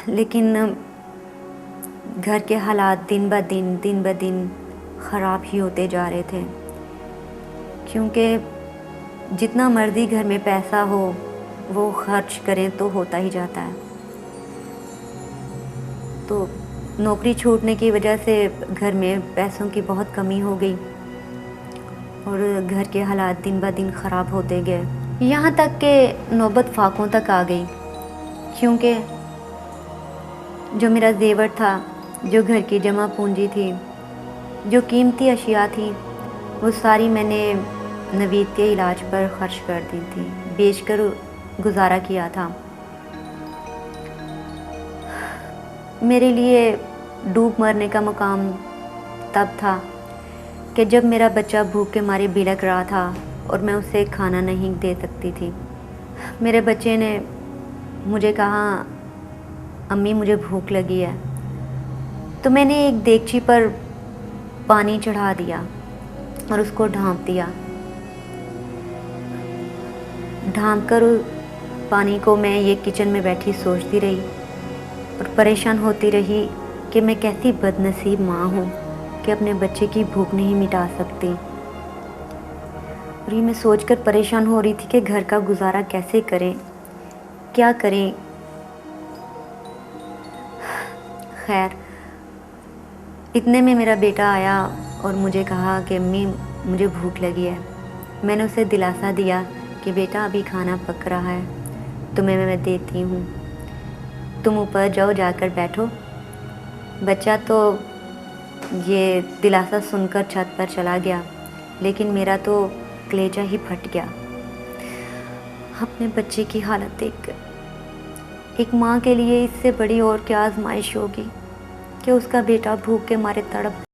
لیکن گھر کے حالات دن بہ دن خراب ہی ہوتے جا رہے تھے، کیونکہ جتنا مرضی گھر میں پیسہ ہو وہ خرچ کریں تو ہوتا ہی جاتا ہے۔ تو نوکری چھوٹنے کی وجہ سے گھر میں پیسوں کی بہت کمی ہو گئی اور گھر کے حالات دن بہ دن خراب ہوتے گئے، یہاں تک کہ نوبت فاقوں تک آ گئی، کیونکہ جو میرا زیور تھا، جو گھر کی جمع پونجی تھی، جو قیمتی اشیاء تھی، وہ ساری میں نے نوید کے علاج پر خرچ کر دی تھی، بیچ کر گزارا کیا تھا۔ میرے لیے ڈوب مرنے کا مقام تب تھا کہ جب میرا بچہ بھوک کے مارے بلک رہا تھا اور میں اسے کھانا نہیں دے سکتی تھی۔ میرے بچے نے مجھے کہا، امی مجھے بھوک لگی ہے، تو میں نے ایک دیگچی پر پانی چڑھا دیا اور اس کو ڈھانپ دیا۔ ڈھانپ کر پانی کو میں یہ کچن میں بیٹھی سوچتی رہی اور پریشان ہوتی رہی کہ میں کیسی بد نصیب ماں ہوں کہ اپنے بچے کی بھوک نہیں مٹا سکتی، اور یہ میں سوچ کر پریشان ہو رہی تھی کہ گھر کا گزارا کیسے کریں، کیا کریں۔ خیر، اتنے میں میرا بیٹا آیا اور مجھے کہا کہ امی مجھے بھوک لگی ہے۔ میں نے اسے دلاسا دیا کہ بیٹا ابھی کھانا پک رہا ہے، تمہیں میں دیتی ہوں، تم اوپر جاؤ، جا کر بیٹھو۔ بچہ تو یہ دلاسا سن کر چھت پر چلا گیا، لیکن میرا تو کلیجہ ہی پھٹ گیا اپنے بچے کی حالت دیکھ کر۔ ایک ماں کے لیے اس سے بڑی اور کیا آزمائش ہوگی کہ اس کا بیٹا بھوک کے مارے تڑپ۔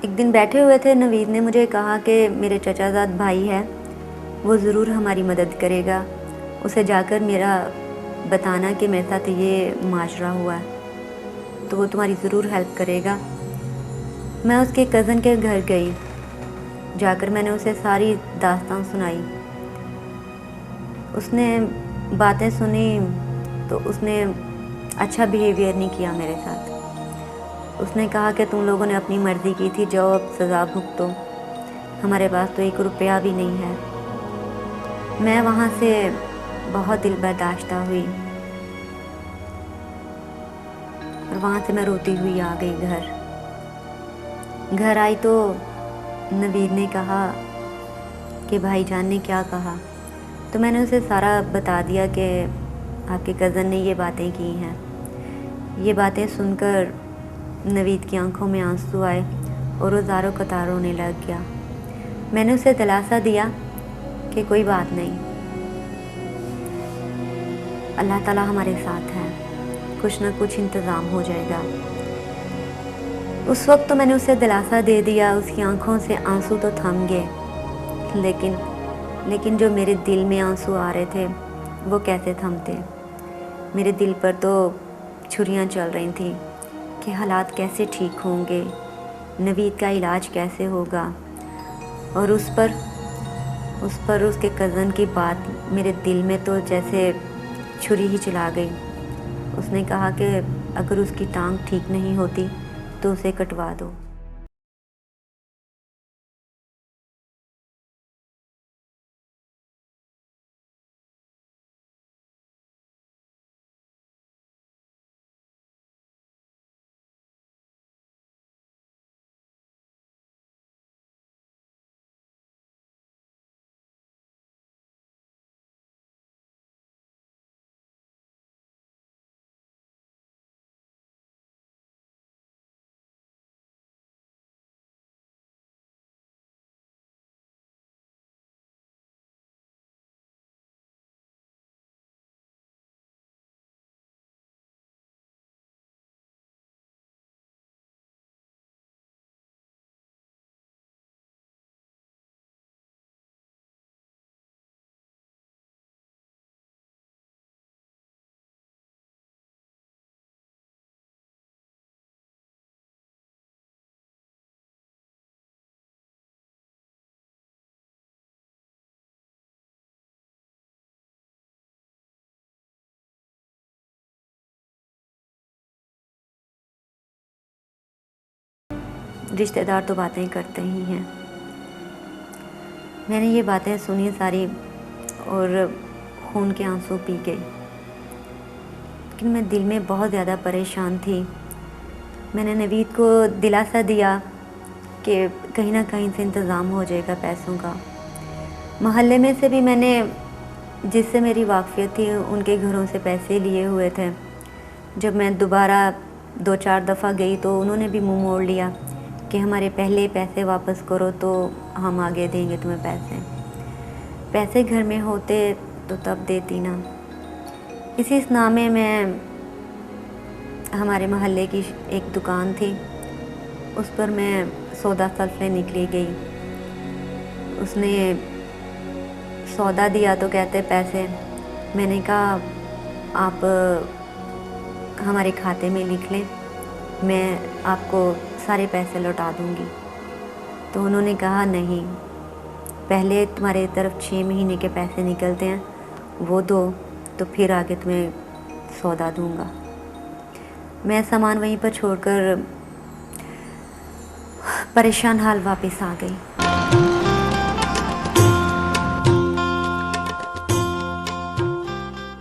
ایک دن بیٹھے ہوئے تھے، نوید نے مجھے کہا کہ میرے چچا زاد بھائی ہے، وہ ضرور ہماری مدد کرے گا، اسے جا کر میرا بتانا کہ میرے ساتھ یہ ماجرا ہوا ہے تو وہ تمہاری ضرور ہیلپ کرے گا۔ میں اس کے کزن کے گھر گئی، جا کر میں نے اسے ساری داستان سنائی۔ اس نے باتیں سنی تو اس نے اچھا بیہیویئر نہیں کیا میرے ساتھ۔ اس نے کہا کہ تم لوگوں نے اپنی مرضی کی تھی، جاؤ اب سزا بھگتو، ہمارے پاس تو 1 روپیہ بھی نہیں ہے۔ میں وہاں سے بہت دل برداشتہ ہوئی اور وہاں سے میں روتی ہوئی آ گئی گھر آئی تو نوید نے کہا کہ بھائی جان نے کیا کہا، تو میں نے اسے سارا بتا دیا کہ آپ کے کزن نے یہ باتیں کی ہیں۔ یہ باتیں سن کر نوید کی آنکھوں میں آنسو آئے اور وہ زاروں قطار رونے لگ گیا۔ میں نے اسے دلاسا دیا کہ کوئی بات نہیں، اللہ تعالیٰ ہمارے ساتھ ہے، کچھ نہ کچھ انتظام ہو جائے گا۔ اس وقت تو میں نے اسے دلاسا دے دیا، اس کی آنکھوں سے آنسو تو تھم گئے، لیکن جو میرے دل میں آنسو آ رہے تھے وہ کیسے تھمتے؟ میرے دل پر تو چھریاں چل رہی تھیں کہ حالات کیسے ٹھیک ہوں گے، نوید کا علاج کیسے ہوگا، اور اس پر اس کے کزن کی بات میرے دل میں تو جیسے چھری ہی چلا گئی۔ اس نے کہا کہ اگر اس کی ٹانگ ٹھیک نہیں ہوتی تو اسے کٹوا دو۔ رشتہ دار تو باتیں کرتے ہی ہیں۔ میں نے یہ باتیں سنی ساری اور خون کے آنسو پی گئی، لیکن میں دل میں بہت زیادہ پریشان تھی۔ میں نے نوید کو دلاسا دیا کہ کہیں نہ کہیں سے انتظام ہو جائے گا پیسوں کا۔ محلے میں سے بھی میں نے، جس سے میری واقفیت تھی، ان کے گھروں سے پیسے لیے ہوئے تھے۔ جب میں دوبارہ 2-4 دفعہ گئی تو انہوں نے بھی منہ موڑ لیا کہ ہمارے پہلے پیسے واپس کرو تو ہم آگے دیں گے تمہیں پیسے۔ پیسے گھر میں ہوتے تو تب دیتی نا۔ اسی اسنا میں ہمارے محلے کی ایک دکان تھی، اس پر میں سودا سلفے نکلی گئی۔ اس نے سودا دیا تو کہتے پیسے، میں نے کہا آپ ہمارے کھاتے میں لکھ لیں، میں آپ کو سارے پیسے لوٹا دوں گی۔ تو انہوں نے کہا نہیں، پہلے تمہارے طرف 6 مہینے کے پیسے نکلتے ہیں، وہ دو تو پھر آگے تمہیں سودا دوں گا۔ میں سامان وہیں پر چھوڑ کر پریشان حال واپس آ گئی۔